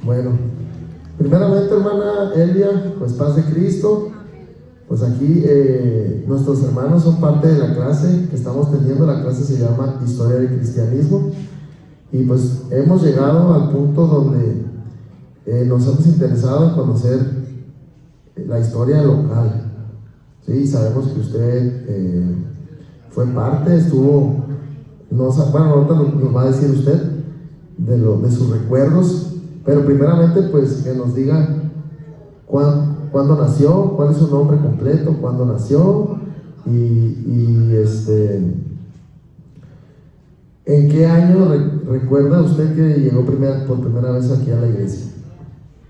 Bueno, primeramente, hermana Elia, pues paz de Cristo. Pues aquí nuestros hermanos son parte de la clase que estamos teniendo. La clase se llama Historia del Cristianismo. Y pues hemos llegado al punto donde nos hemos interesado en conocer la historia local. Sí, sabemos que usted fue parte, estuvo, bueno, ahorita nos va a decir usted de sus recuerdos, pero primeramente pues que nos diga cuándo nació, cuál es su nombre completo, cuándo nació y ¿en qué año recuerda usted que llegó por primera vez aquí a la iglesia?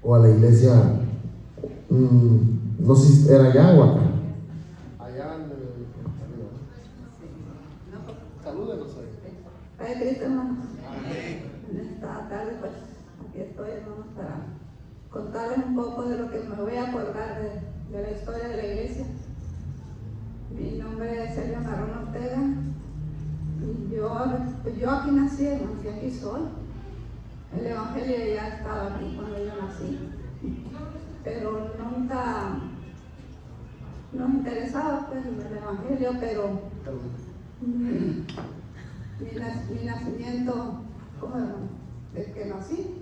O a la iglesia, no sé si era allá o acá. Allá en el... Salúdenos ahí. Padre Cristo, hermanos. En esta tarde, pues, aquí estoy, hermanos, para contarles un poco de lo que me voy a acordar de la historia de la iglesia. Mi nombre es Elia Marrón Ortega. Y yo aquí nací, hermanos, y aquí soy. El evangelio ya estaba aquí cuando yo nací, pero nunca nos interesaba pues el evangelio, pero mi nacimiento, ¿cómo era? ¿El que nací?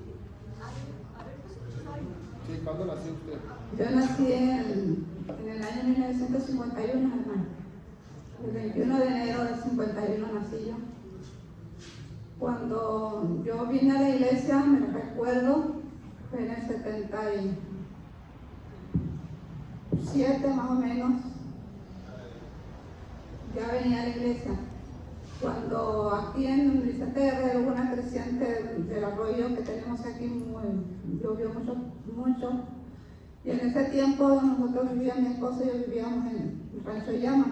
Sí, ¿cuándo nació usted? Yo nací en el año 1951, hermano. El 21 de enero del 51 nací yo. Cuando yo vine a la iglesia, me recuerdo, fue en el 77 más o menos, ya venía a la iglesia. Cuando aquí en Vicente Guerrero hubo una creciente del arroyo que tenemos aquí, llovió mucho, y en ese tiempo nosotros vivíamos, mi esposo y yo vivíamos en el Rancho Llama.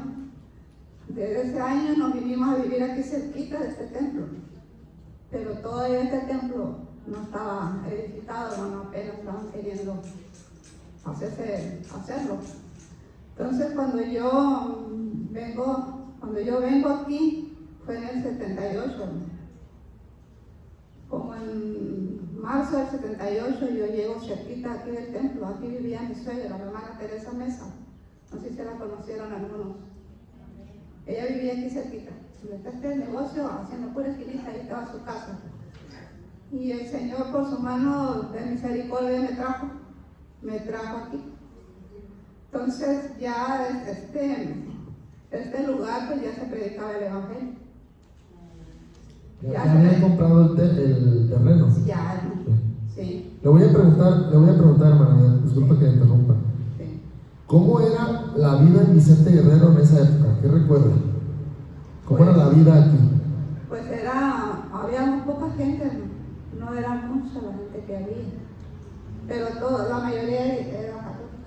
Desde ese año nos vinimos a vivir aquí cerquita de este templo. Pero todavía este templo no estaba edificado, no apenas estaban queriendo hacerlo. Entonces cuando yo vengo aquí, fue en el 78, como en marzo del 78 yo llego cerquita aquí del templo. Aquí vivía mi suegra, la hermana Teresa Mesa, no sé si se la conocieron algunos. Ella vivía aquí cerquita. Donde está el negocio, haciendo pura esquinita, ahí estaba su casa. Y el Señor, por su mano de misericordia, me trajo aquí. Entonces, ya desde este lugar, pues ya se predicaba el evangelio. ¿Ya habían comprado el terreno? Ya, sí. Le voy a preguntar, hermana, disculpa que me interrumpa. Sí. ¿Cómo era la vida en Vicente Guerrero en esa época? ¿Qué recuerda? ¿Cómo era la vida aquí? Pues había muy poca gente, no era mucha la gente que había, pero la mayoría era católica.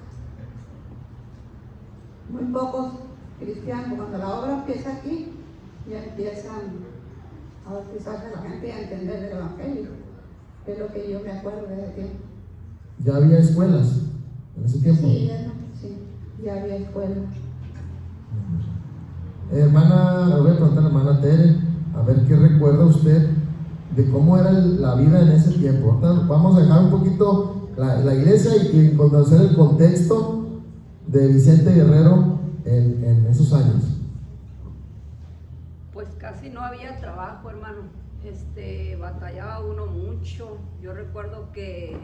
Muy pocos cristianos. Cuando la obra empieza aquí, ya empiezan a bautizarse la gente y a entender el evangelio, que es lo que yo me acuerdo de ese tiempo. ¿Ya había escuelas en ese tiempo? Sí, ya había escuelas. Hermana, le voy a preguntar a la hermana Tere, a ver qué recuerda usted de cómo era la vida en ese tiempo. Ahorita vamos a dejar un poquito la iglesia y conocer el contexto de Vicente Guerrero en esos años. Pues casi no había trabajo, hermano. Batallaba uno mucho. Yo recuerdo que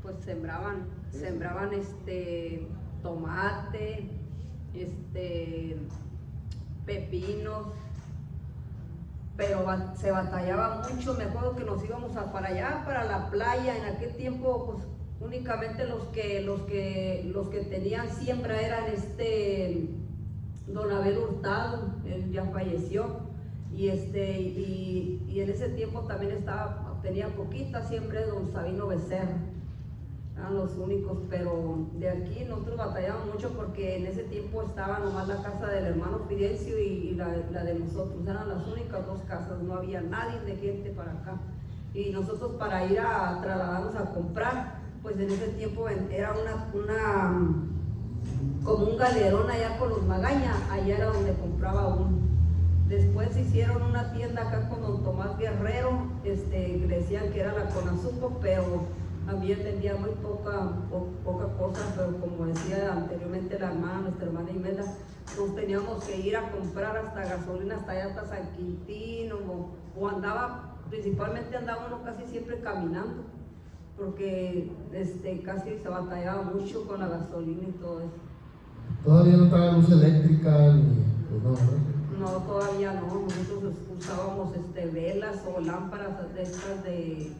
pues sembraban tomate, pepinos, pero se batallaba mucho. Me acuerdo que nos íbamos para allá, para la playa. En aquel tiempo, pues únicamente los que tenían siembra eran don Abel Hurtado, él ya falleció, y en ese tiempo también tenía poquita siembra don Sabino Becerra. Eran los únicos, pero de aquí nosotros batallamos mucho porque en ese tiempo estaba nomás la casa del hermano Fidencio y la de nosotros. Eran las únicas dos casas, no había nadie de gente para acá. Y nosotros para ir a trasladarnos a comprar, pues en ese tiempo era como un galerón allá con los Magaña, allá era donde compraba uno. Después hicieron una tienda acá con don Tomás Guerrero, decían que era la Conazupo, pero también vendía muy poca cosa, pero como decía anteriormente la hermana, nuestra hermana Imelda, nos teníamos que ir a comprar hasta gasolina, hasta allá, hasta San Quintín, o principalmente andaba uno casi siempre caminando, porque casi se batallaba mucho con la gasolina y todo eso. Todavía no estaba luz eléctrica, ni, pues no, ¿verdad? No, todavía no, nosotros usábamos velas o lámparas de estas de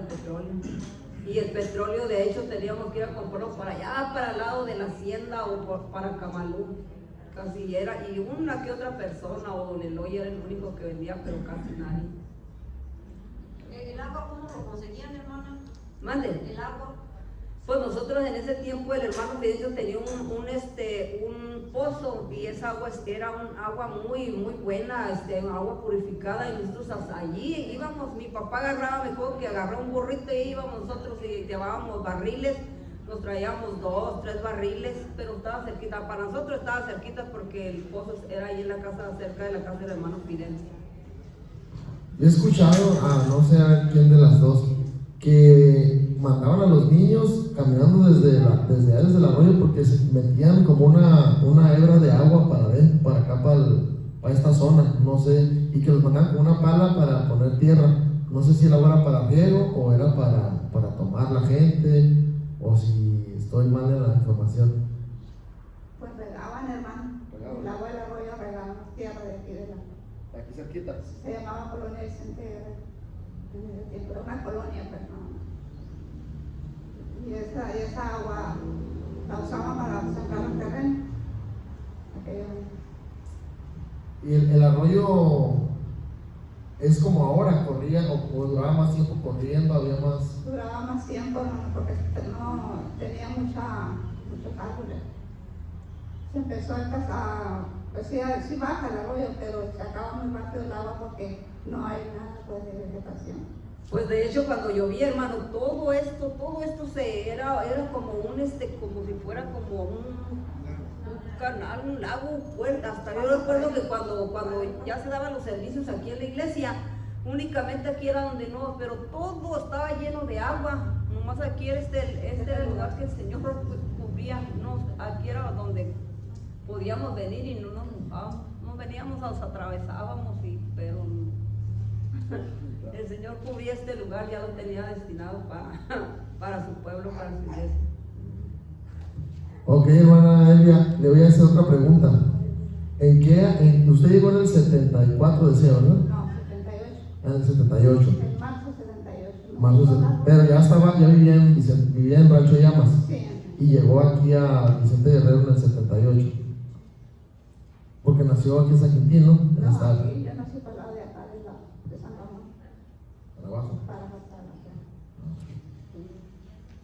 petróleo. Y el petróleo, de hecho, teníamos que ir a comprarlo para allá, para el lado de la hacienda o para Camalú. Casi era, y una que otra persona, o don Eloy era el único que vendía, pero casi nadie. ¿El agua cómo lo conseguían, hermana? Mande. El agua. Pues nosotros en ese tiempo el hermano Fidencio tenía un pozo, y esa agua era un agua muy buena, agua purificada, y nosotros hasta allí íbamos. Mi papá agarraba, mejor que agarró un burrito y íbamos nosotros y llevábamos barriles, nos traíamos 2, 3 barriles, pero estaba cerquita, para nosotros estaba cerquita porque el pozo era ahí en la casa, cerca de la casa del hermano Fidencio. Yo he escuchado no sé a quién de las dos, que mandaban a los niños caminando desde el arroyo porque se metían como una hebra de agua para acá, para esta zona, no sé, y que los mandaban con una pala para poner tierra. No sé si el agua era para riego o era para tomar la gente, o si estoy mal en la información. Pues regaban, hermano. El agua del arroyo regaban tierra de aquí Aquí cerquita. Se llamaba Colonia Vicente Guerrero. En ese tiempo era una colonia, pero no. Y esa agua la usaban para sacar el terreno. Y el arroyo es como ahora, corría o duraba más tiempo corriendo, había más. Duraba más tiempo, hermano, porque no tenía muchos árboles. Se empezó a empezar, pues sí baja el arroyo, pero se acaba muy rápido el agua porque no hay nada pues, de vegetación. Pues de hecho cuando llovía, hermano, todo esto era como como si fuera como un canal, un lago fuerte. Hasta yo recuerdo que cuando ya se daban los servicios aquí en la iglesia, únicamente aquí era donde no, pero todo estaba lleno de agua. Nomás aquí era era el lugar que el Señor pues, cubría. Aquí era donde podíamos venir y no nos mojábamos. No veníamos, nos atravesábamos, pero el Señor cubría este lugar, ya lo tenía destinado para su pueblo, para su iglesia. Ok, hermana Elia, le voy a hacer otra pregunta. Usted llegó en el 74, decía, ¿verdad? No, 78. En el 78. En marzo 78. Ya vivía en Rancho Llamas. Sí. Y llegó aquí a Vicente Guerrero en el 78. Porque nació aquí en San Quintín, ¿no? No, aquí yo nací para la de acá, de San Ramón. Para abajo. Para acá.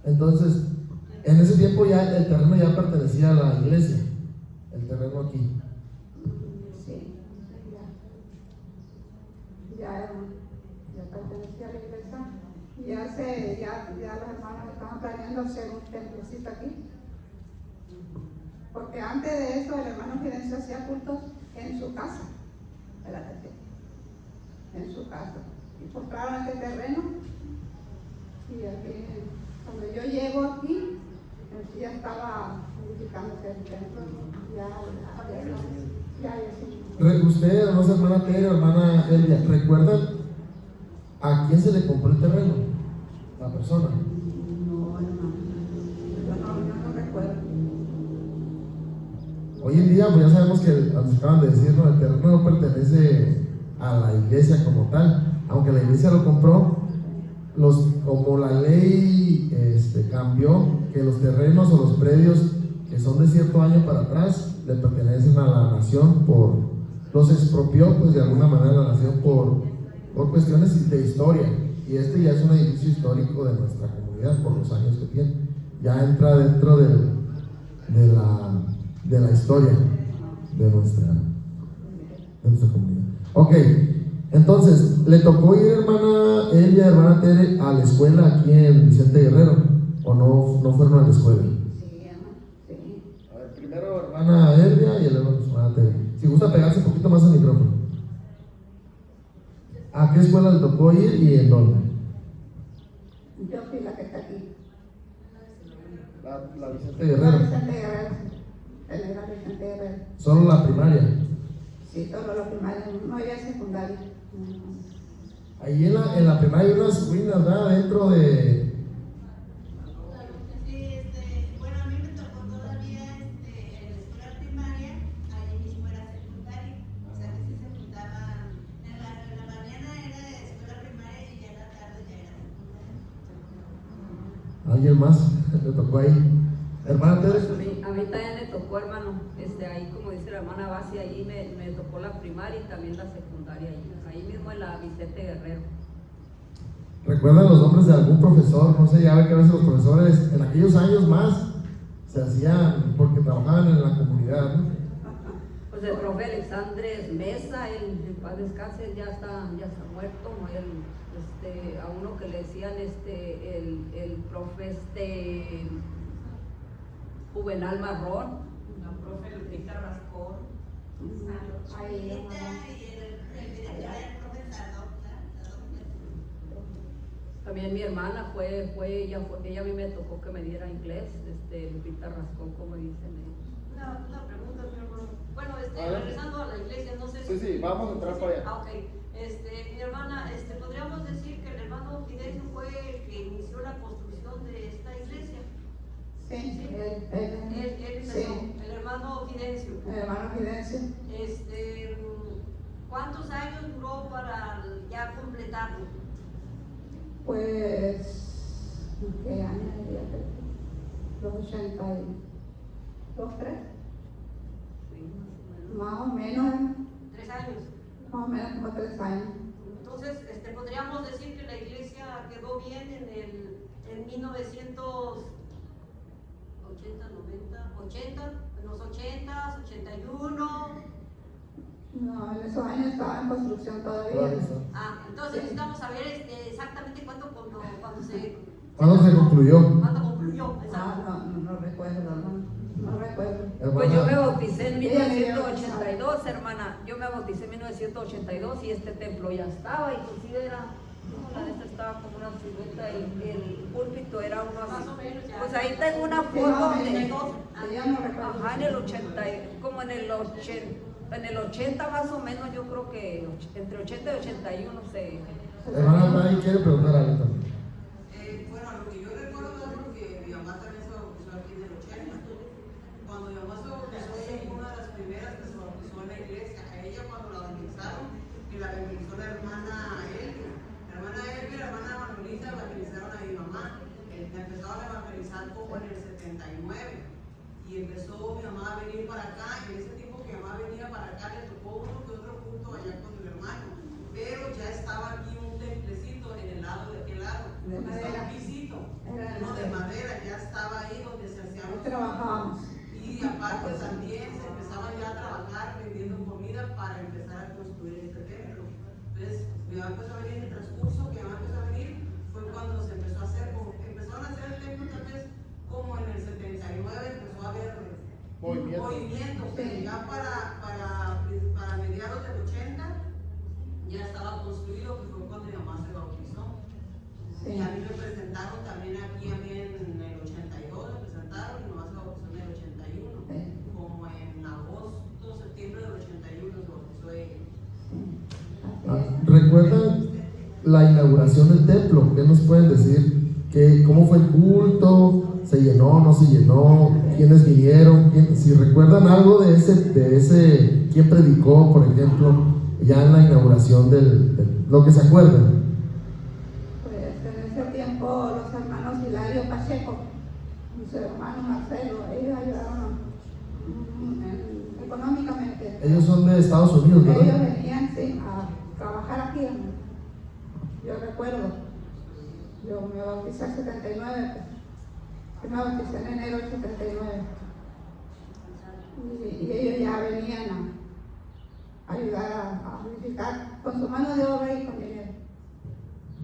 Entonces, en ese tiempo ya el terreno ya pertenecía a la iglesia. El terreno aquí. Sí, ya pertenecía a la iglesia. Ya los hermanos estaban planeando hacer un templecito aquí. Porque antes de eso el hermano Fidencio hacía cultos en su casa. En su casa. Y compraron este terreno. Y aquí, cuando yo llego aquí, ya estaba edificándose el templo. Usted, hermana Tere, hermana Elia, ¿recuerdan a quién se le compró el terreno? La persona. No, hermano. Yo no recuerdo. Hoy en día, pues ya sabemos que, nos acaban de decir, ¿no? El terreno no pertenece a la iglesia como tal, aunque la iglesia lo compró. Como la ley cambió, que los terrenos o los predios que son de cierto año para atrás le pertenecen a la nación, los expropió pues de alguna manera la nación por cuestiones de historia, y ya es un edificio histórico de nuestra comunidad por los años que tiene, ya entra dentro de la historia de nuestra comunidad. Ok. Entonces, ¿le tocó ir, hermana Elia, hermana Tere, a la escuela aquí en Vicente Guerrero? ¿O no fueron a la escuela? Sí, hermano, sí. A ver, primero hermana Elia y luego hermana Tere. Si gusta pegarse un poquito más al micrófono. ¿A qué escuela le tocó ir y en dónde? Yo fui la que está aquí. La Vicente Guerrero. Vicente Guerrero. Él era Vicente Guerrero. ¿Solo la primaria? Sí, solo la primaria, no había secundaria. Ahí en la primaria hay unas ruinas, ¿verdad? Dentro de... Sí, bueno, a mí me tocó todavía en la escuela primaria, ahí mismo era secundaria, o sea que sí se juntaban, en la mañana era de escuela primaria y ya en la tarde ya era secundaria. ¿Alguien más le tocó ahí? Hermana Tere. A mí también me tocó, hermano, ahí como dice la hermana Basi, ahí me tocó la primaria y también la secundaria, ahí mismo en la Vicente Guerrero. ¿Recuerdan los nombres de algún profesor? No sé, ya ve que a veces los profesores en aquellos años más se hacían porque trabajaban en la comunidad, ¿no? Pues el profe Alexandre Mesa, él en paz descanse, ya está muerto, ¿no? A uno que le decían el profe Juvenal Marrón, la profe Lupita Rascón. Y el director era el profesor. También mi hermana ella a mí me tocó que me diera inglés, Lupita Rascón, como dicen ellos. Una pregunta, mi hermano. Bueno, regresando a la iglesia, no sé si... Sí, vamos a entrar para allá. Ok. Mi hermana, podríamos decir que el hermano Fidencio fue el que inició la construcción de esta iglesia. Sí, Él empezó, sí. el hermano Fidencio. El hermano Fidencio. ¿Cuántos años duró para ya completarlo? Pues, ¿qué año diría? Los 82, 3. Sí, Más o menos, 3 años. más o menos como 3 años. Entonces, podríamos decir que la iglesia quedó bien en 1980, 90, 80, en los 80, 81. No, en esos años estaba en construcción todavía. Entonces necesitamos saber exactamente cuándo se concluyó? ¿Cuándo concluyó? Exacto. No recuerdo, hermano. No recuerdo. Pues yo me bauticé en 1982, hermana. Yo me bauticé en 1982 y este templo ya estaba, inclusive estaba como una silueta y el púlpito era uno así. Más o menos ya. Pues ahí tengo una foto de... Ya no recuerdo. Ajá, en el 80, como en el 80 más o menos, yo creo que entre 80 y 81 se... Hermana May quiere preguntar algo también. Bueno, lo que yo recuerdo es porque mi mamá también se bautizó aquí en el 80. Cuando mi mamá se bautizó, ella fue una de las primeras que se bautizó en la iglesia. A ella cuando la bautizaron, y la bautizó la hermana Elvia. La hermana Elvia y la hermana Manolita evangelizaron a mi mamá. La empezaron a evangelizar como en el 79. Y empezó mi mamá a venir para acá. En ese tiempo que mi mamá venía para acá, le tocó uno que otro culto allá con mi hermano. Pero ya estaba aquí un templecito en el lado de aquel lado. De madera. Un pisito, no de madera, ya estaba ahí donde se hacían Ahí los trabajábamos. Y aparte también se empezaba ya a trabajar vendiendo comida para empezar a construir este templo. Entonces, mi mamá empezó a venir en el transcurso que mi mamá empezó a venir, fue cuando se empezó a hacer, empezaron a hacer el templo tal vez como en el 79, empezó a haber movimiento, pero ya para mediados del 80 ya estaba construido, que fue cuando mi mamá se bautizó. Sí. Y a mí me presentaron también aquí a mí en el 82, me presentaron y mi mamá se bautizó en el 81, Sí. como en agosto, septiembre del 81 se bautizó ella. ¿Recuerdan la inauguración del templo? ¿Qué nos pueden decir? ¿Cómo fue el culto? ¿Se llenó, no se llenó? ¿Quiénes vinieron? Si recuerdan algo de ese, ¿quién predicó, por ejemplo, ya en la inauguración lo que se acuerdan? Pues en ese tiempo los hermanos Hilario Pacheco y su hermano Marcelo, ellos ayudaron económicamente. Ellos son de Estados Unidos, Ellos ¿verdad? venían sí, a trabajar aquí. Yo recuerdo, yo me bauticé en 79, yo me bauticé en enero del 79. Y ellos ya venían a ayudar a edificar con su mano de obra y con dinero.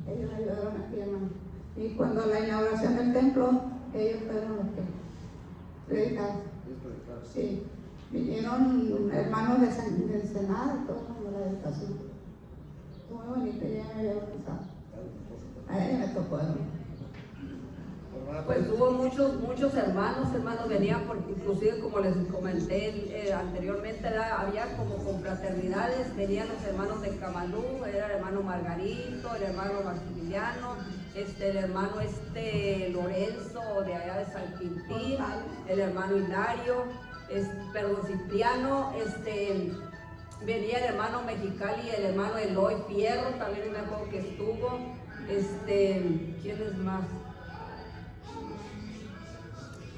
Ellos ayudaron aquí, hermano. Y cuando la inauguración del templo, ellos fueron los que predicaron. Sí. vinieron hermanos del Senado y todo como la educación. Muy bonito, ya me había bautizado. A ella me tocó, ¿no? Pues hubo muchos hermanos venían, porque inclusive como les comenté anteriormente, había como confraternidades, venían los hermanos de Camalú, era el hermano Margarito, el hermano Maximiliano, el hermano Lorenzo de allá de San Quintín, el hermano Hilario, Cipriano, venía el hermano Mexicali, el hermano Eloy Fierro, también me acuerdo que estuvo, ¿quién es más?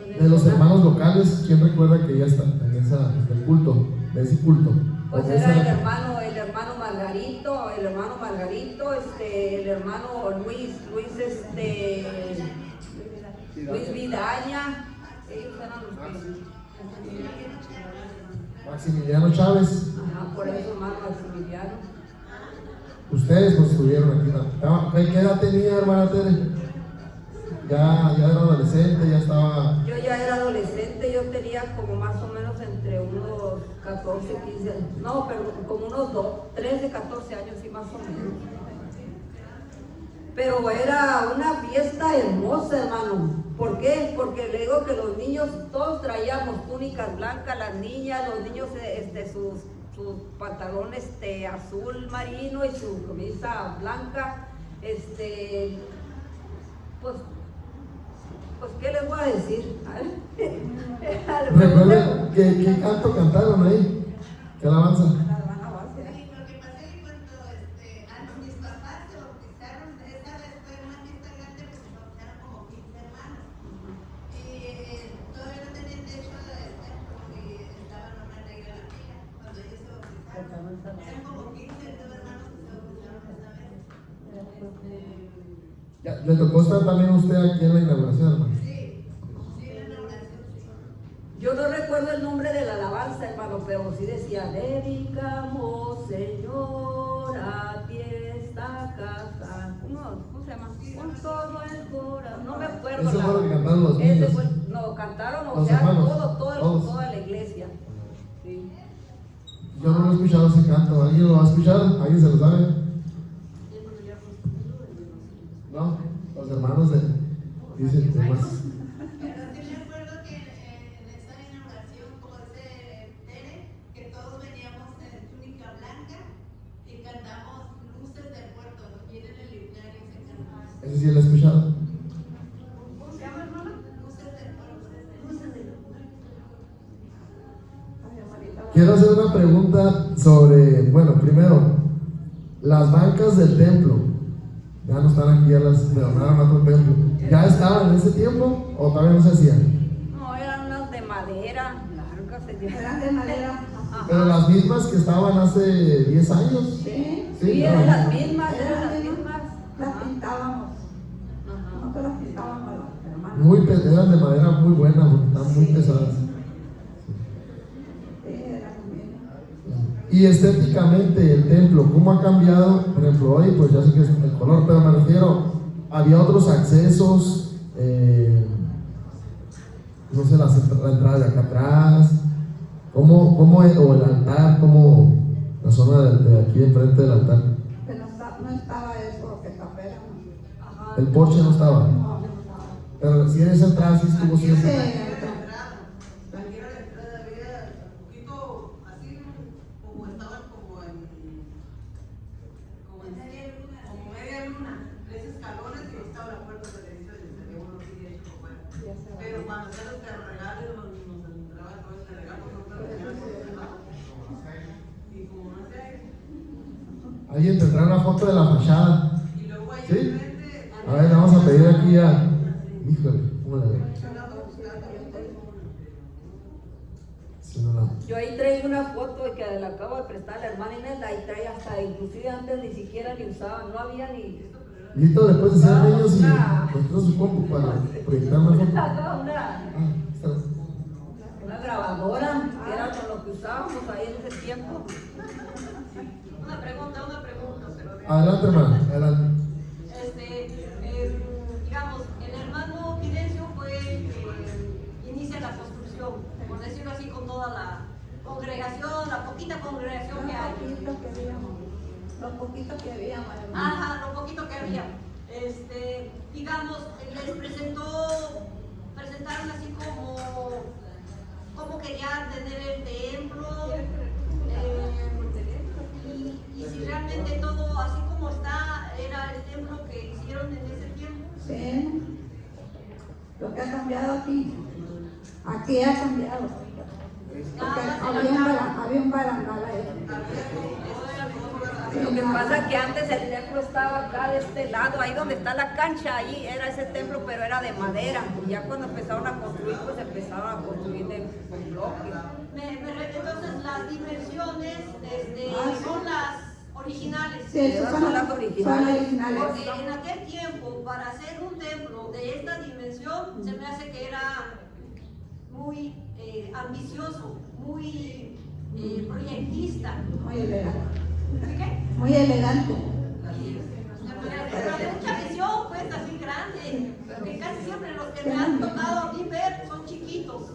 De los hermanos locales, ¿quién recuerda que ya está en el culto, de ese culto? Pues era el hermano Margarito, el hermano Luis Vidaña, ellos eran los que... Maximiliano Chávez. Ajá, por eso hermano Maximiliano. Ustedes no estuvieron aquí. ¿Qué edad tenía, hermana Tere? Ya era adolescente, ya estaba... Yo ya era adolescente, yo tenía como más o menos entre unos 14, 15, no, pero como unos 13, 14 años, sí, más o menos. Pero era una fiesta hermosa, hermano. ¿Por qué? Porque le digo que los niños, todos traíamos túnicas blancas, las niñas, los niños sus pantalón azul marino y su camisa blanca, pues ¿qué les voy a decir? ¿Recuerdan qué canto cantaron ahí? ¿Qué alabanza? Lo que pasa es que cuando mis papás se bautizaron, esta vez fue una fiesta grande porque se bautizaron como 15 hermanos. Y todavía no tenían techo porque estaban una negra la pila. Cuando ellos se bautizaron, eran como 15 hermanos que se bautizaron esta vez. ¿Le tocó estar también usted aquí en la inauguración, hermano? Sí, la inauguración, sí. Yo no recuerdo el nombre de la alabanza, hermano, pero sí decía: dedicamos, Señor, a ti esta casa. ¿Cómo se llama? Con todo el corazón. No me acuerdo. Eso fue lo que cantaron los niños. No, cantaron, o Los sea, hermanos, toda la iglesia. Sí. Yo no he escuchado ese canto. ¿Alguien lo va a escuchar? ¿Alguien se lo sabe? No, los hermanos dicen más. Pero sí me acuerdo que en esta inauguración, como dice Tere, que todos veníamos en túnica blanca y cantamos Luces del Puerto. Aquí en el himnario se cantaba. Ese sí lo he escuchado. ¿Cómo se llama, hermana? Luces del Puerto. Luces del Puerto. Quiero hacer una pregunta sobre, bueno, primero, las bancas del templo. Ya no están aquí, ya las donaron a otro templo. ¿Ya estaban en ese tiempo o todavía no se hacían? No, eran unas de madera, largas. Eran de madera. Ajá. Pero las mismas que estaban hace 10 años. Sí, Sí, eran las mismas, eran las Eran mismas. las Ajá. pintábamos. Ajá. Nosotros las pintábamos los hermanos. Eran de madera muy buena porque están muy pesadas. Sí, eran bien. Y estéticamente el templo, ¿cómo ha cambiado? Por ejemplo, hoy pues ya sé que es el color, pero me refiero, había otros accesos, no sé, la entrada de acá atrás, o el altar, como la zona de aquí enfrente del altar. Pero no estaba eso que está afuera. Ajá. El porche no estaba, No, no estaba. pero si en esa entrada sí estuvo Sí, siempre. Aquí era la entrada, había un poquito así, como estaban como media luna, tres escalones y ahí estaba la puerta de la iglesia y se veía uno así derecho por fuera. Pero cuando hacían los regales, nos entraban todo este regalo, y como no sé, Alguien tendrá una foto de la fachada. y luego ahí ¿Sí? enfrente, A ver, vamos a pedir aquí a. Híjole, ¿cómo la veo? Sí, no la. Yo ahí traigo una foto que le acabo de prestar a la hermana Inés, ahí trae hasta, inclusive antes ni siquiera ni usaban, no había ni Lito, le puedes decir a ellos y nosotros su compu para proyectar una foto. una Está. grabadora, que era con lo que usábamos ahí en ese tiempo. Una pregunta, pero de... Adelante, hermano, adelante. Digamos, el hermano Fidencio fue el que inicia la construcción, por decirlo así, con toda digamos, les presentaron así como querían tener el templo, y si realmente todo así como está, era el templo que hicieron en ese tiempo. Sí, lo que ha cambiado aquí ha cambiado. Porque había un barandal ahí. Lo que pasa es que antes el templo estaba acá de este lado, ahí donde está la cancha, ahí era ese templo, pero era de madera. Y ya cuando empezaron a construir, pues empezaron a construir con bloques. Entonces las dimensiones son las originales. Sí, esas son las originales. Porque en aquel tiempo, para hacer un templo de esta dimensión, se me hace que era muy ambicioso, muy proyectista. Muy elegante. ¿Qué? Muy elegante. Pero de mucha visión, pues así grande, porque casi siempre los que me han tocado a mí ver son chiquitos, los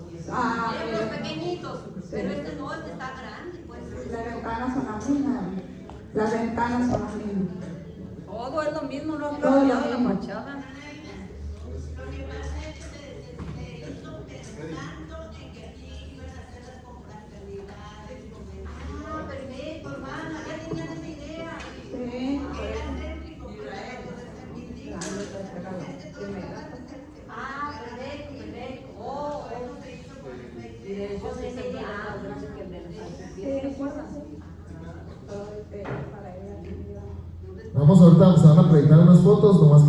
pequeñitos, pero este no, este está grande, pues. Las ventanas son las mismas. Las ventanas son las mismas. Todo es lo mismo, no ha Todo lo cambiado la mismo. fachada. Lo que pasa es que se hizo pensando en que aquí iban a hacer las confraternidades, Ah, perfecto, hermana, ya tenían esa idea. Sí. era céntrico, pero todo es céntrico. Ah, perfecto. Oh, Y de hecho sí se ve más grande que el de nosotros. ¿Sí recuerdas? Vamos ahorita, se van a proyectar unas fotos, nomás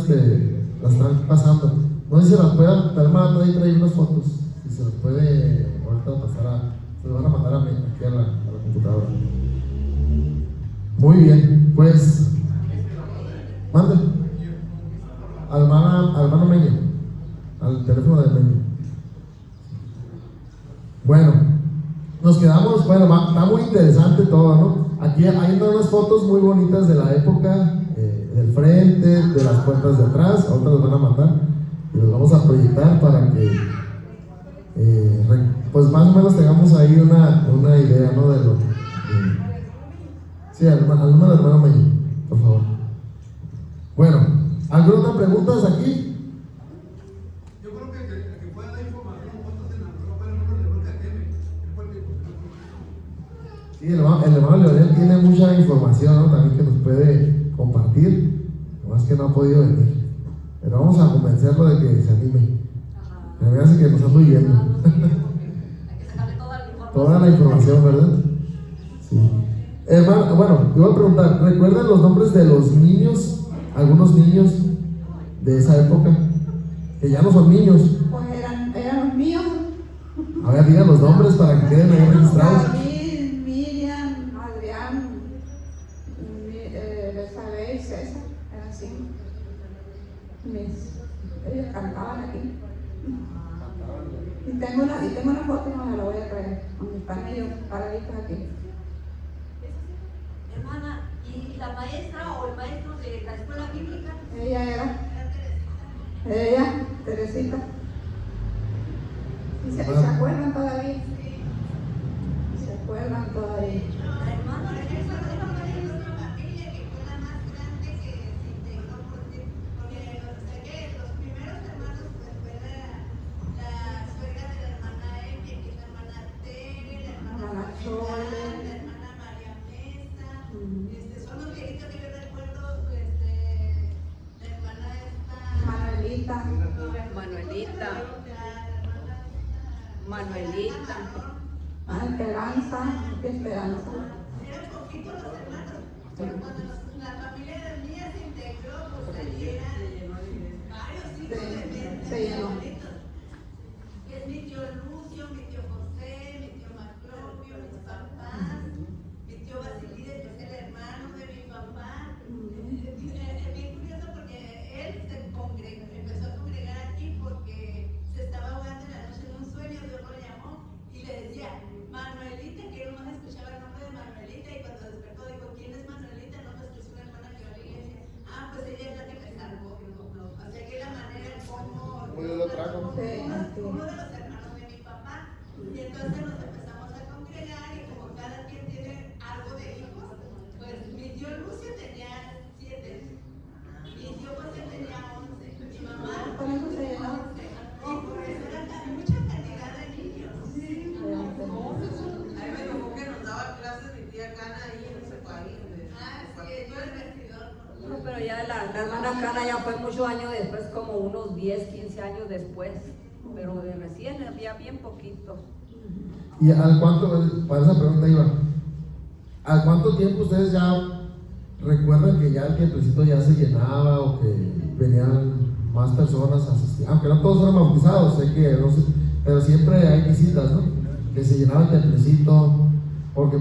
que las están pasando. No sé si se las puedan, tal hermana ahí trae unas fotos. Si se las puede ahorita pasar se las van a mandar aquí a la computadora. Muy bien, pues, mande. Al hermano Meño, al teléfono de Meño. Bueno, nos quedamos, está muy interesante todo, ¿no? Aquí hay unas fotos muy bonitas de la época, del frente, de las puertas de atrás, ahorita las van a mandar y los vamos a proyectar para que pues más o menos tengamos ahí una idea, ¿no? De lo sí, al número del hermano Meño, por favor. Bueno, ¿alguna otra pregunta aquí? Yo creo que puede dar información, cuántos en la ropa del número de Bruca tiene. Sí, el hermano Leonel tiene mucha información, ¿no? También que nos puede compartir, nomás que no ha podido venir. Pero vamos a convencerlo de que se anime. Me hace que nos anda huyendo. hay que sacarle toda la información. Toda la información, ¿verdad? Sí. Hermano, bueno, te voy a preguntar, ¿recuerdan los nombres de los niños? Algunos niños de esa época, que ya no son niños. Pues eran los míos. A ver, digan los nombres para que queden ahí registrados. David, Miriam, Adrián, Elizabeth, César, eran 5. Ellos cantaban aquí. Y tengo una foto, no me la voy a traer, donde están ellos paraditos aquí. Hermana, ¿y la maestra o el maestro de la escuela bíblica? Ella, Teresita. ¿Y se acuerdan todavía? ¿Se acuerdan todavía? La hermana de esa familia que fue la más grande que se integró porque los primeros hermanos pues fue la suegra de la hermana Emi, que es la hermana Tere, la hermana Chole, la hermana María Mesa. Son los viejitos que yo recuerdo, la hermana esta Manuelita. Esperanza, ¿qué Esperanza? eran poquitos los hermanos, pero cuando la familia de mía se integró, pues allí eran varios hijos de Se llenó. que es mi tío Lucio, mi tío José, mi tío Maclovio, mis papás, mi tío Basilides, que es el hermano de mi papá. Es bien curioso porque él empezó a congregar aquí porque se estaba ahogando en la noche en un sueño, Dios lo llamó y le decía Manuelita, que él no escuchaba el nombre de Manuelita, y cuando despertó dijo, ¿quién es Manuelita? No, pues que es una hermana que va a la iglesia. Ah, pues ella es la que me salvó. O sea que la manera como uno de los hermanos de mi papá. Y entonces nos empezamos a congregar y como cada quien tiene algo de hijos, pues mi tío Lucio tenía 7. Mi tío José ya la hermana Cana ya fue muchos años después, como unos 10, 15 años después, pero de recién había bien poquito. ¿Y al cuánto, para esa pregunta iba, al cuánto tiempo ustedes ya recuerdan que ya el templecito ya se llenaba o que venían más personas a asistir? Aunque no todos fueron bautizados, sé que no sé, pero siempre hay visitas, ¿no? Que se llenaba el templecito, porque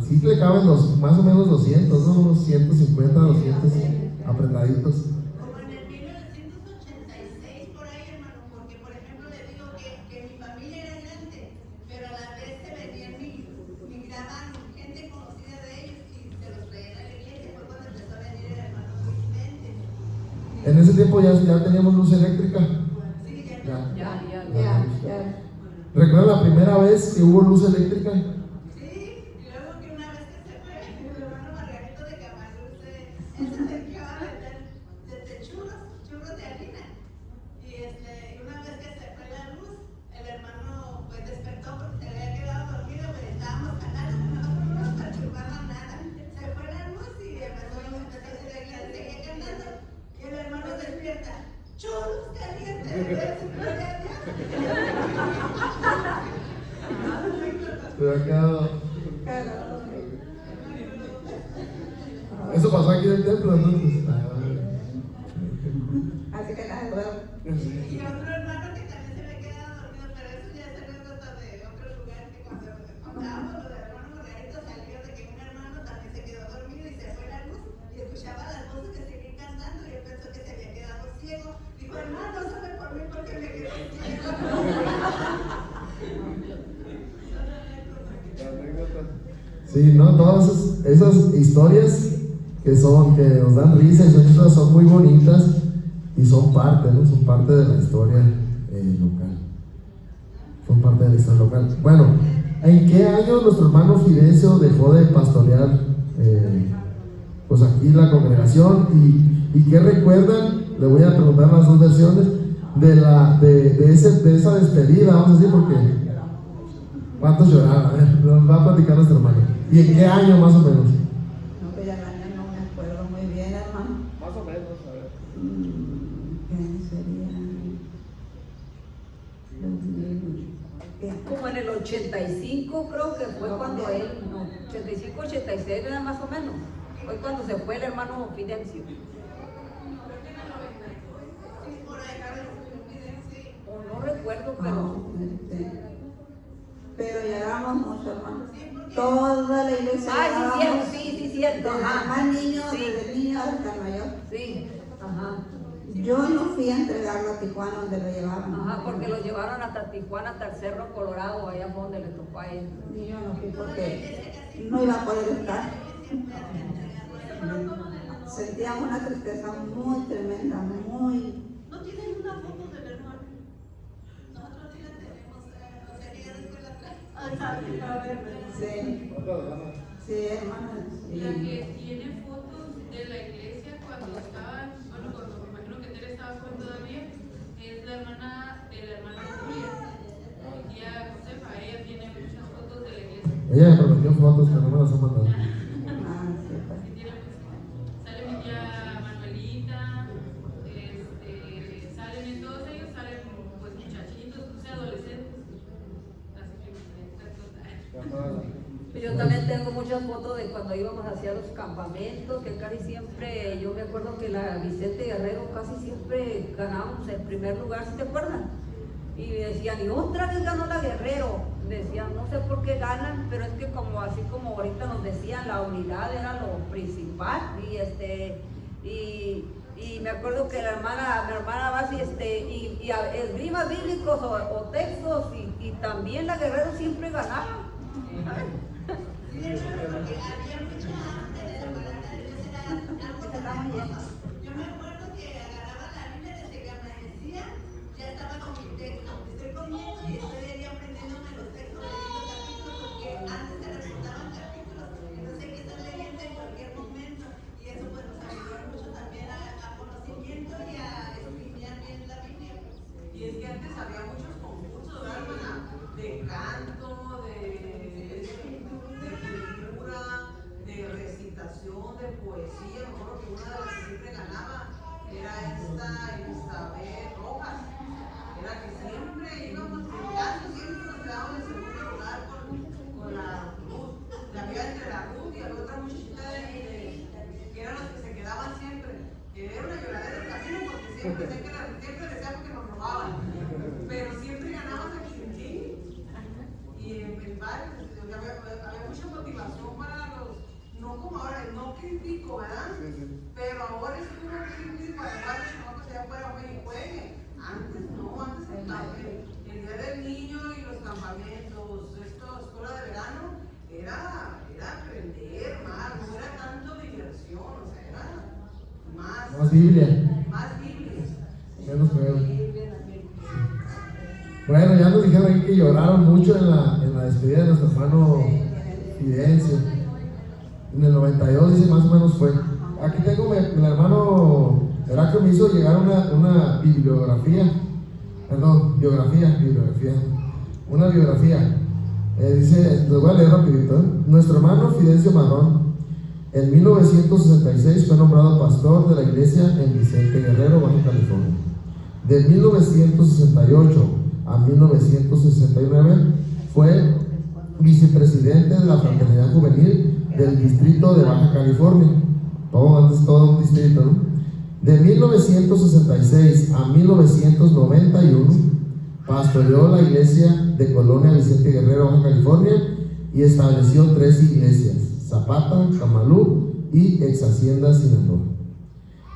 sí le caben más o menos 200, ¿no? Unos 150, 200 apretaditos. Como en el 1986 por ahí, hermano, porque por ejemplo le digo que mi familia era grande, pero a la vez se venían, migraban gente conocida de ellos y se los traían a la iglesia. Fue cuando empezó a venir el hermano Luis Méndez. En ese tiempo ya teníamos luz eléctrica. Sí, Ya. ¿Recuerdan la primera vez que hubo luz eléctrica? sí, y luego que una vez que se fue, el hermano Margarito de Camarón se dedicaba a vender churros de harina. Y una vez que se fue la luz, el hermano pues despertó porque se había quedado dormido, pero estábamos cantando, nosotros no nos perturbaba nada. Se fue la luz y empezó a decir la iglesia, seguía cantando, y el hermano despierta, churros calientes, Pero acá... Eso pasó aquí en el templo, entonces. Así que nada, bueno. Y otro hermano que también se me quedado dormido, pero eso ya es anécdota de otro lugar, que cuando contábamos lo del hermano Margarito salió de que un hermano también se quedó dormido y se fue la luz y escuchaba las voces que seguían cantando y él pensó que se había quedado ciego. Dijo, hermano, sabe por mí porque me quedé ciego. Sí, ¿no? Todas esas historias que nos dan risa y son muy bonitas y son parte, ¿no? Son parte de la historia local. Son parte de la historia local. Bueno, ¿en qué año nuestro hermano Fidencio dejó de pastorear pues aquí la congregación? ¿Y qué recuerdan? Le voy a preguntar las dos versiones de esa despedida, vamos a decir, porque ¿cuántos lloraron? A ver, nos va a platicar nuestro hermano. ¿Y en qué año más o menos? No, que ya el año no me acuerdo muy bien, hermano. Más o menos, a ver. ¿Qué sería? 2000. Como en el 85 creo que fue cuando él, no, 85, 86 era más o menos, fue cuando se fue el hermano Fidencio. O no recuerdo, pero llegábamos mucho, hermano. Toda la iglesia. Sí, cierto. Desde el más niño, desde el niño hasta el mayor. Sí, ajá. Yo no fui a entregarlo a Tijuana donde lo llevaban. Ajá, porque lo llevaron hasta Tijuana, hasta el Cerro Colorado, allá fue donde le tocó a él. Y yo no fui porque no iba a poder estar. Sentíamos una tristeza muy tremenda, muy... ¿No tienen una foto del hermano? Nosotros sí la tenemos, sería después la traje. Sí. Sí, hermano. La que tiene fotos de la iglesia cuando estaban, bueno, cuando me imagino que Tere estaba joven todavía, es la hermana de la hermana Julia, mi tía Josefa, ella tiene muchas fotos de la iglesia. Ella me prometió fotos que no me las ha mandado. Sí, tiene sale mi tía Manuelita, salen en todos ellos, salen pues muchachitos, o sea, adolescentes, así que Yo también tengo muchas fotos de cuando íbamos hacia los campamentos, que casi siempre, yo me acuerdo que la Vicente Guerrero casi siempre ganábamos el primer lugar, ¿sí te acuerdan? Y decían, y otra vez ganó la Guerrero, decían, no sé por qué ganan, pero es que como así como ahorita nos decían, la unidad era lo principal, y me acuerdo que mi hermana Basi, y esgrimas bíblicos o textos, y también la Guerrero siempre ganaba. Sí, porque había mucha hambre de la palabra de Dios, era algo hermoso. Yo me acuerdo que agarraba la Biblia desde que amanecía, ya estaba con mi texto. Estoy comiendo y estoy ahí aprendiéndome los textos, leyendo capítulos, porque antes se reportaban capítulos, entonces hay que estar leyendo en cualquier momento, y eso pues nos ayudó mucho también a conocimiento y a estudiar bien la Biblia. Y es que antes había muchos concursos, ¿verdad, hermana? De canto, de lectura, de recitación, de poesía. Me acuerdo que una de las siempre ganaba era esta Elizabeth Rojas. Era que siempre íbamos, casi siempre nos quedábamos en segundo lugar con la Ruth. La amiga entre la Ruth y la otra muchachita que eran las que se quedaban siempre. Era una lloradera del camino porque siempre decíamos que nos robaban. Pero siempre ganábamos aquí en sí. Y en varios, había mucha motivación para los, no como ahora, no critico, ¿verdad? Pero ahora es como crítico para los chamacos allá afuera, y jueguen. Antes no, antes el día del niño y los campamentos, escuela de verano, era aprender más, no era tanto diversión, o sea, era más Biblia. Más Biblia. Menos juego. Bueno, ya nos dijeron ahí que lloraron mucho en la despedida de nuestro hermano Fidencio. En el 92 dice más o menos fue. Aquí tengo el hermano Heraclio me hizo llegar una bibliografía. Una biografía. Dice, les voy a leer rapidito. Nuestro hermano Fidencio Marrón, en 1966 fue nombrado pastor de la iglesia en Vicente Guerrero, Baja California. De 1968 a 1969 fue vicepresidente de la Fraternidad Juvenil del Distrito de Baja California. Todo un distrito, ¿no? De 1966 a 1991 pastoreó la iglesia de Colonia Vicente Guerrero, Baja California, y estableció 3 iglesias: Zapata, Camalú y Ex Hacienda Sinaloa.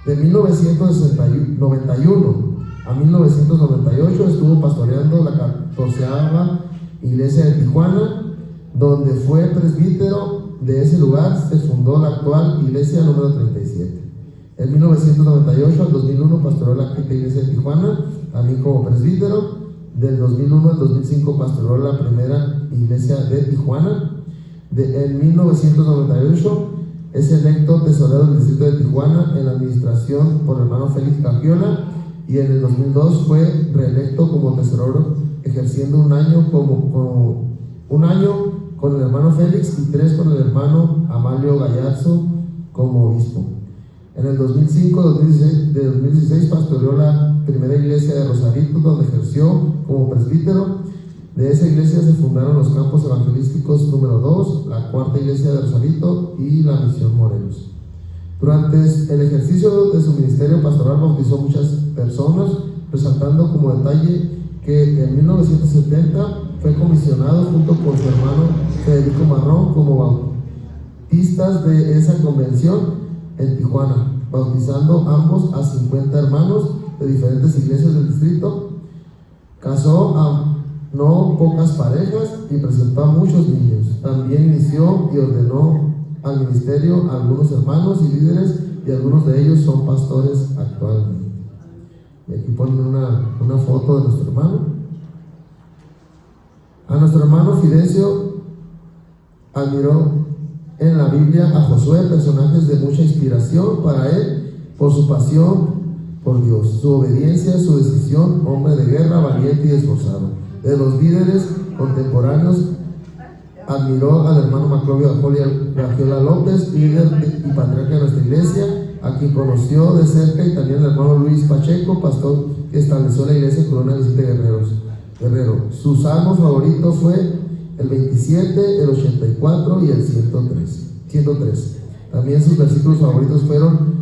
De 1991 a 1998 estuvo pastoreando la 14ª iglesia de Tijuana, donde fue presbítero. De ese lugar se fundó la actual iglesia número 37. En 1998 al 2001 pastoreó la 5ª iglesia de Tijuana, también como presbítero. Del 2001 al 2005 pastoreó la primera iglesia de Tijuana. En 1998 es electo tesorero del distrito de Tijuana en la administración por el hermano Félix Cagiola, y en el 2002 fue reelecto como tesorero, ejerciendo un año con el hermano Félix y 3 con el hermano Amalio Gallarzo como obispo. En el 2016 pastoreó la primera iglesia de Rosarito, donde ejerció como presbítero. De esa iglesia se fundaron los campos evangelísticos número 2, la 4ª iglesia de Rosarito y la misión Morelos. Durante el ejercicio de su ministerio pastoral bautizó muchas personas, resaltando como detalle que en 1970 fue comisionado junto con su hermano Federico Marrón como bautistas de esa convención en Tijuana, bautizando ambos a 50 hermanos de diferentes iglesias del distrito. Casó a no pocas parejas y presentó a muchos niños. También inició y ordenó al ministerio a algunos hermanos y líderes, y algunos de ellos son pastores actualmente. Y aquí ponen una foto de nuestro hermano. A nuestro hermano Fidencio admiró en la Biblia a Josué, personajes de mucha inspiración para él por su pasión por Dios, su obediencia, su decisión, hombre de guerra, valiente y esforzado. De los líderes contemporáneos admiró al hermano Maclovio Gagiola López, líder y patriarca de nuestra iglesia, a quien conoció de cerca, y también al hermano Luis Pacheco, pastor que estableció la iglesia Corona Vicente Guerrero. Su salmo favorito fue el 27, el 84 y el 103. También sus versículos favoritos fueron: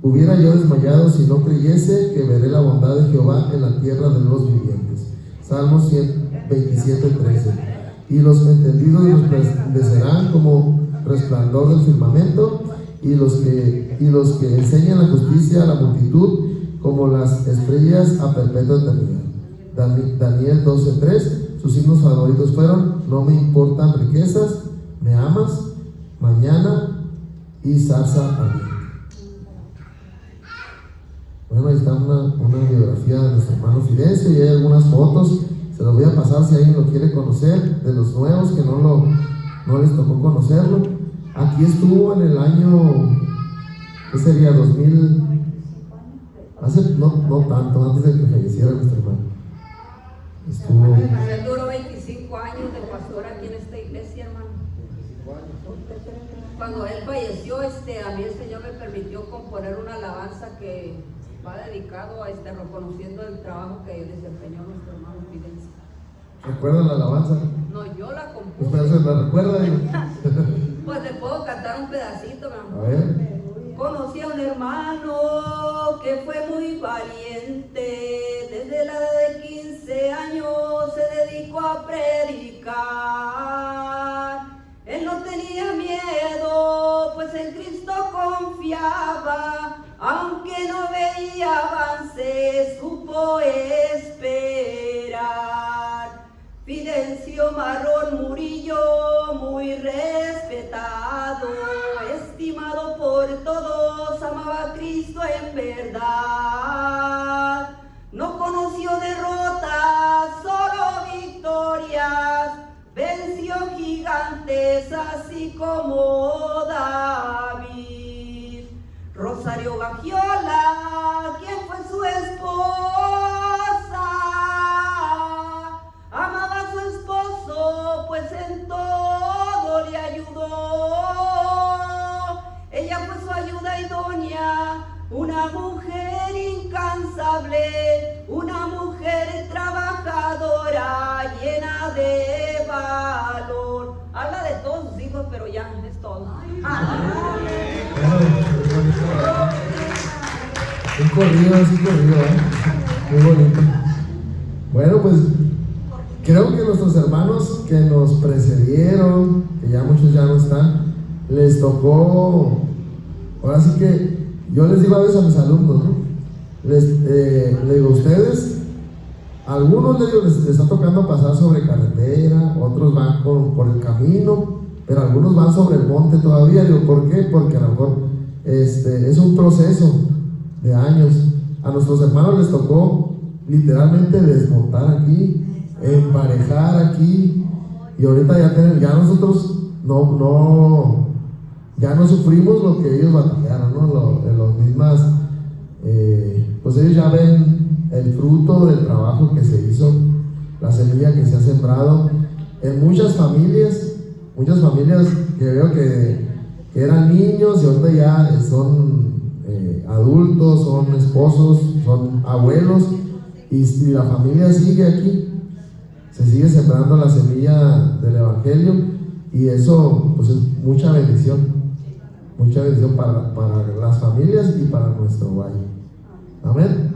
hubiera yo desmayado si no creyese que veré la bondad de Jehová en la tierra de los vivientes. Salmos 27:13. Y los entendidos resplandecerán como resplandor del firmamento, y los que enseñan la justicia a la multitud como las estrellas a perpetua eternidad. Daniel 12:3. Sus signos favoritos fueron: no me importan riquezas, me amas, mañana y zarza ardiente. Bueno, ahí está una biografía de nuestro hermano Fidencio, y hay algunas fotos. Se los voy a pasar si alguien lo quiere conocer, de los nuevos que no les tocó conocerlo. Aquí estuvo en el año, ¿qué sería? 2000, hace no tanto, antes de que falleciera nuestro hermano. Duró 25 años de pastor aquí en esta iglesia, hermano. Cuando él falleció, a mí el Señor me permitió componer una alabanza que va dedicado a reconociendo el trabajo que desempeñó nuestro hermano Fidencio. ¿Recuerdan la alabanza? No, yo la compuse. ¿Usted se la recuerda? Pues le puedo cantar un pedacito, mi amor. A ver. Conocí a un hermano que fue muy valiente, desde la edad de 15 años se dedicó a predicar. Él no tenía miedo, pues en Cristo confiaba, aunque no veía avance, supo esperar. Fidencio Marrón Murillo, muy respetado, estimado por todos, amaba a Cristo en verdad. No conoció derrotas, solo victorias, venció gigantes así como David. Rosario Bagiola, quien fue su esposa, amaba a su esposo, pues en todo le ayudó. Ella fue su ayuda idónea, una mujer incansable, una mujer trabajadora, llena de valor. Habla de todos sus hijos, pero ya es todo. Un corrido, así corrido, muy bonito. Bueno, pues creo que nuestros hermanos que nos precedieron, que ya muchos ya no están, les tocó, ahora sí que yo les digo a veces a mis alumnos, ¿no? Les digo, ustedes, algunos les está tocando pasar sobre carretera, otros van por el camino, pero algunos van sobre el monte todavía. Digo, ¿por qué? Porque a lo mejor es un proceso de años. A nuestros hermanos les tocó literalmente desmontar aquí, emparejar aquí, y ahorita ya nosotros ya no sufrimos lo que ellos batallaron, ¿no? Los mismas, pues ellos ya ven el fruto del trabajo que se hizo, la semilla que se ha sembrado en muchas familias que veo que eran niños y ahorita ya son adultos, son esposos, son abuelos, y la familia sigue aquí, se sigue sembrando la semilla del Evangelio, y eso pues es mucha bendición para las familias y para nuestro valle. Amén.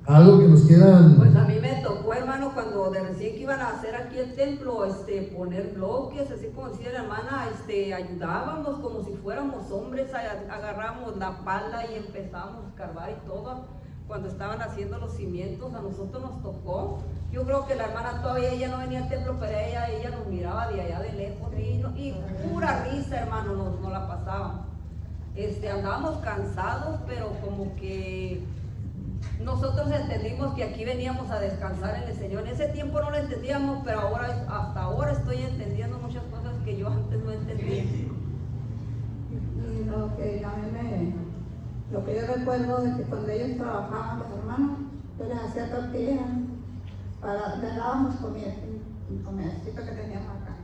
Algo que nos quieran. Pues a mí me tocó, hermano, cuando de recién que iban a hacer aquí el templo, poner bloques, así como decía la hermana, ayudábamos como si fuéramos hombres, agarramos la pala y empezamos a escarbar y todo. Cuando estaban haciendo los cimientos, a nosotros nos tocó. Yo creo que la hermana todavía, ella no venía al templo, pero ella nos miraba de allá de lejos, y pura risa, hermano, nos la pasaba. Andábamos cansados, pero como que nosotros entendimos que aquí veníamos a descansar en el Señor. En ese tiempo no lo entendíamos, pero hasta ahora estoy entendiendo muchas cosas que yo antes no entendía. Y lo que yo recuerdo de que cuando ellos trabajaban, los hermanos, yo les hacía tortillas, les dábamos comida, un comedacito que teníamos acá.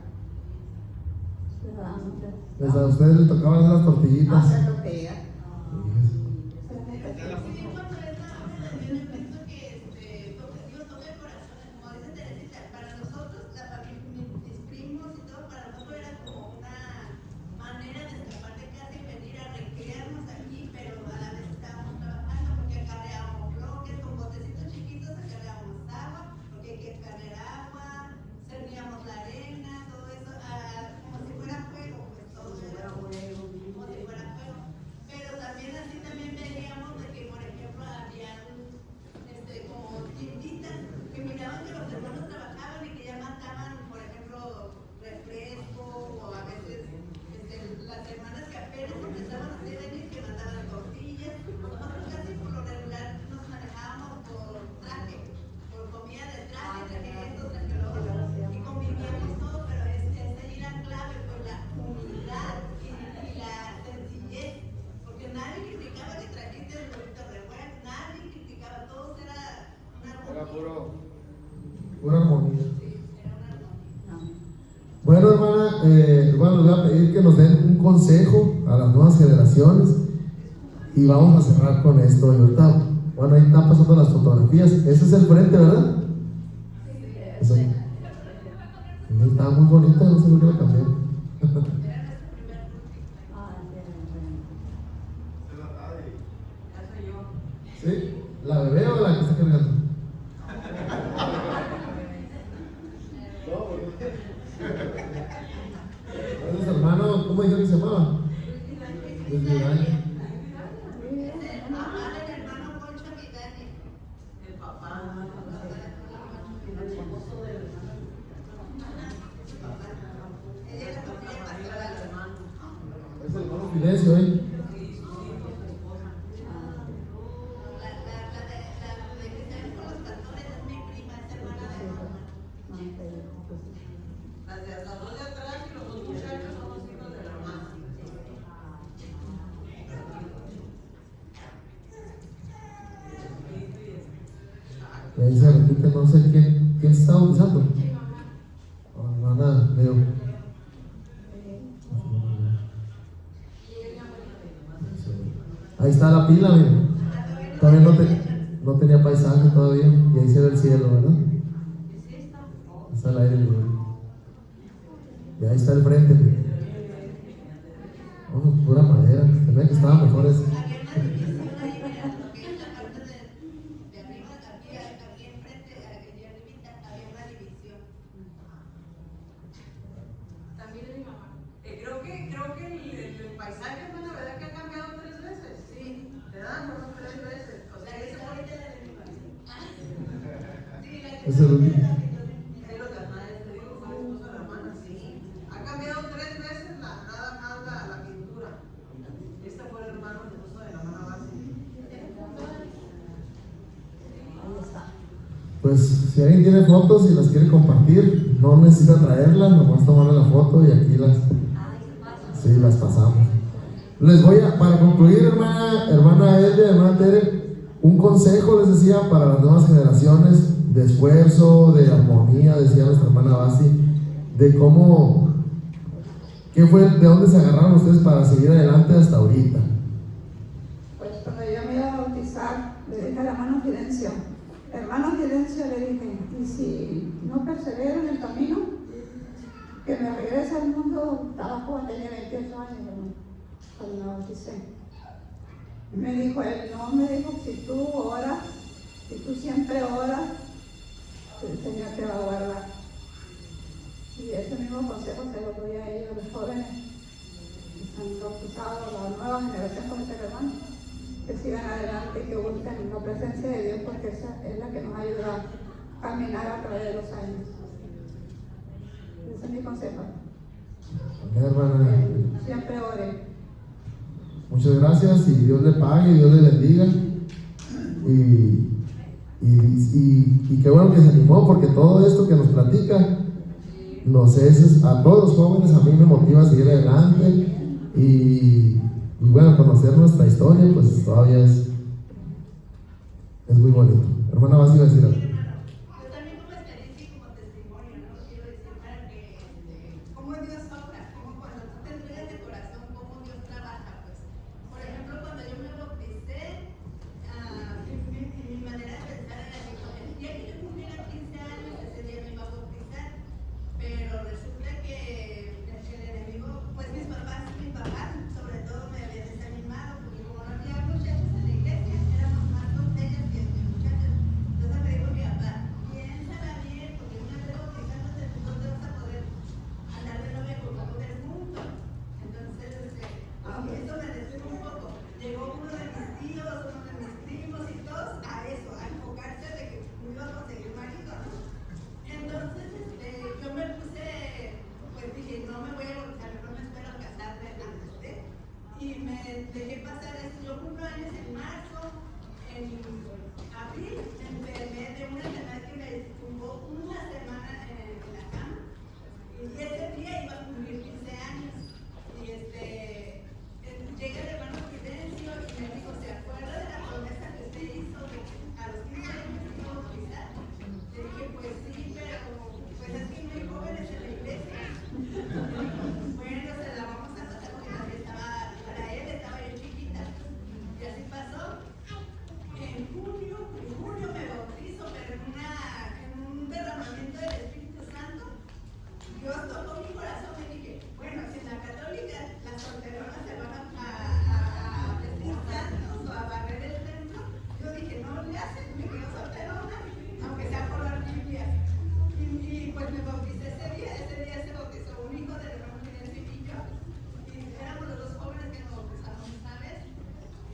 Pues a ustedes les tocaba hacer las tortillitas. Hacer tortillas. Pura armonía. Bueno, hermana, hermano les voy a pedir que nos den un consejo a las nuevas generaciones y vamos a cerrar con esto. Y ahorita, bueno, ahí están pasando las fotografías. Ese es el frente, ¿verdad? Eso. Estaba muy bonita, no sé por qué la cambié. ¿Sí? ¿La bebé o la que está cargando? Entonces, hermano, ¿cómo dijeron que se llamaba? Luis Vidal. hermano Poncho Vidal. El papá. El esposo del hermano. Ella era familia pastoral. Es el hermano Fidencio, ¿eh? Las dos de atrás y los dos muchachos son los hijos de la hermana. Y ahí se repite, no sé quién se está bautizando. Hermana Leo. Ahí está la pila, mira. Todavía no tenía paisaje todavía. Y ahí se ve el cielo, ¿verdad? Está el aire libre. Y ahí está el frente. Oh, pura madera. Se ve que estaba mejor ese. Creo que el paisaje es una verdad que ha cambiado 3 veces. Sí, ¿verdad? No, 3 veces. O sea, ese fue Es el último. Ha cambiado 3 veces nada más la pintura. Este fue el hermano esposo de la hermana Basi. Pues si alguien tiene fotos y las quiere compartir, no necesita traerlas, nomás tomarle la foto y aquí las pasamos. Les voy a, para concluir, hermana Elia, hermana Tere, un consejo les decía para las nuevas generaciones de esfuerzo, de armonía, decía nuestra hermana Basi, de cómo, ¿qué fue, de dónde se agarraron ustedes para seguir adelante hasta ahorita? Pues cuando yo me iba a bautizar, le dije al hermano Fidencio, le dije, y si no persevero en el camino, que me regrese al mundo. Estaba joven, tenía 28 años cuando me bauticé. Me dijo él, no, me dijo, si tú oras, si tú siempre oras, el Señor te va a guardar. Y ese mismo consejo se lo doy a ellos, los jóvenes que se han bautizado, la nueva generación con este hermano, que sigan adelante y que busquen la presencia de Dios, porque esa es la que nos ayuda a caminar a través de los años. Ese es mi consejo. Hermana, Siempre ore. muchas gracias y Dios le pague y Dios le bendiga. Y qué bueno que se animó, porque todo esto que nos platica, no sé, a todos los jóvenes a mí me motiva a seguir adelante. Y bueno, conocer nuestra historia, pues todavía es muy bonito. Hermana, vas a decir algo. Yo también como experiencia y como testimonio, ¿no? Quiero decir para que, cómo Dios obra, cómo cuando tú te entregas de corazón, cómo Dios trabaja, pues. Por ejemplo, cuando yo me bauticé, mi manera de pensar era que con el día que yo cumpliera 15 años, ese día me iba a bautizar. Pero resulta que el enemigo, pues mis papás, sobre todo me habían desanimado, porque como no había muchachos en la iglesia, éramos más doncellas que muchachos. Entonces me dijo mi hace? Me quedo solterona, aunque sea por las Biblias. Y pues me bauticé ese día se bautizó un hijo del hermano Miguel y yo. Y éramos los dos jóvenes que nos bautizamos, ¿sabes?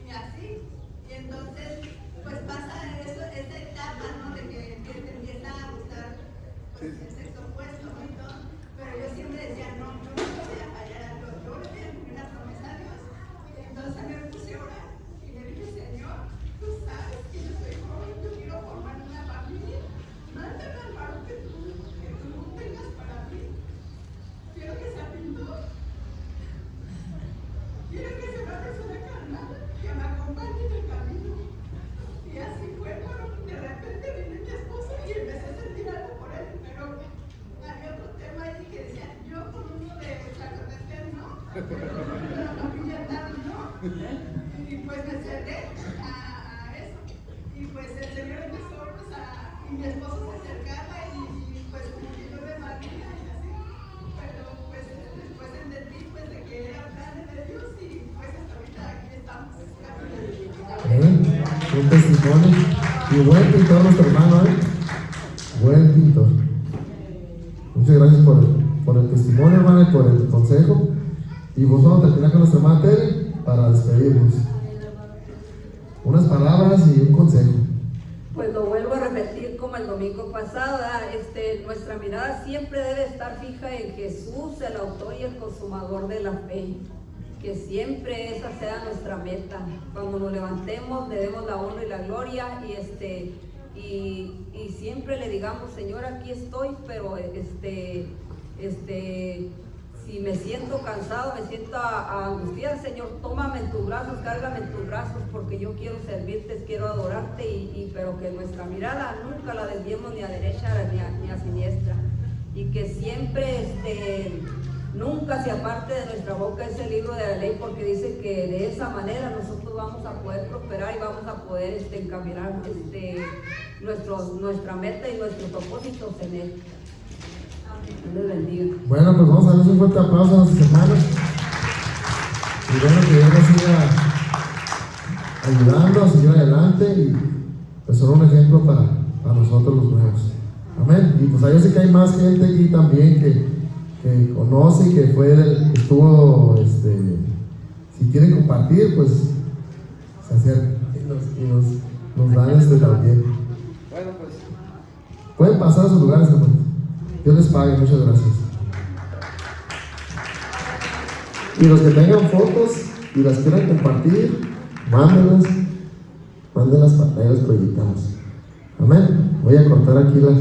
Y así. Y entonces, pues pasa eso, esa etapa, ¿no? De que te empieza a gustar pues, el sexo opuesto, ¿no? Y todo. Pero yo siempre decía, no, yo no voy a fallar a Dios, yo le voy a cumplir la promesa a Dios. Y entonces me puse a orar y le dije, Señor, tú sabes que yo soy joven, yo quiero formar una familia. Mándame al varón que tú tengas para mí. Quiero que sea pintor. Quiero que sea una persona carnal, que me acompañe en el camino. Y así fue, bueno, de repente vino mi esposo y empecé a sentir algo por él, pero había otro tema allí que decía, yo con uno de Chacotetel no, pero la familia tal no. Y pues me cerré a eso. Y pues el Señor empezó pues, y mi esposo se acercaba y pues como que yo me valía y así. Pero pues después entendí pues de que era plan de Dios y pues hasta ahorita aquí estamos. Un testimonio. Y buen pintor nuestro hermano, buen pintor. Muchas gracias por el testimonio, hermano, y por el consejo. Y pues vamos a terminar con nuestra hermana Tere para despedirnos. Unas palabras y un consejo. Pues lo vuelvo a repetir como el domingo pasado, nuestra mirada siempre debe estar fija en Jesús, el autor y el consumador de la fe. Que siempre esa sea nuestra meta. Cuando nos levantemos le demos la honra y la gloria y siempre le digamos, Señor, aquí estoy, pero si me siento cansado, me siento angustiada, Señor, tómame en tus brazos, cárgame en tus brazos, porque yo quiero servirte, quiero adorarte, pero que nuestra mirada nunca la desviemos ni a derecha ni a siniestra, y que siempre nunca se aparte de nuestra boca ese libro de la ley, porque dice que de esa manera nosotros vamos a poder prosperar y vamos a poder encaminar nuestra meta y nuestros propósitos en él. Dios les bendiga. Bueno, pues vamos a darles un fuerte aplauso a nuestros hermanos. Y bueno, que Dios nos siga ayudando a seguir adelante y pues son un ejemplo para nosotros los nuevos. Amén. Y pues yo sé que hay más gente aquí también que conoce, que estuvo, si quieren compartir, pues se acercan y nos dan también. Bueno, pues pueden pasar a sus lugares, hermanos. Dios les pague, muchas gracias. Y los que tengan fotos y las quieran compartir, mándenlas para ahí las proyectamos. Amén. Voy a cortar aquí la